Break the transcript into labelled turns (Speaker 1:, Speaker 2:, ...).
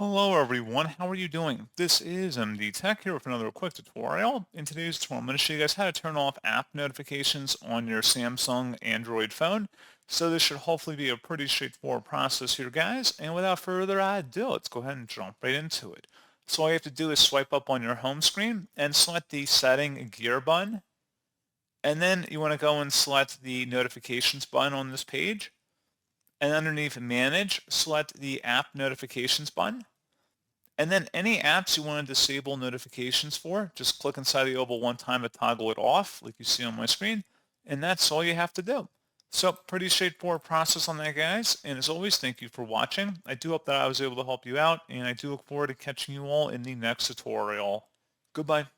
Speaker 1: Hello everyone, how are you doing? This is MD Tech here with another quick tutorial. In today's tutorial, I'm going to show you guys how to turn off app notifications on your Samsung Android phone. So this should hopefully be a pretty straightforward process here, guys. And without further ado, let's go ahead and jump right into it. So all you have to do is swipe up on your home screen and select the setting gear button. And then you want to go and select the notifications button on this page. And underneath manage, select the app notifications button. And then any apps you want to disable notifications for, just click inside the oval one time to toggle it off, like you see on my screen, and that's all you have to do. So pretty straightforward process on that, guys. And as always, thank you for watching. I do hope that I was able to help you out, and I do look forward to catching you all in the next tutorial. Goodbye.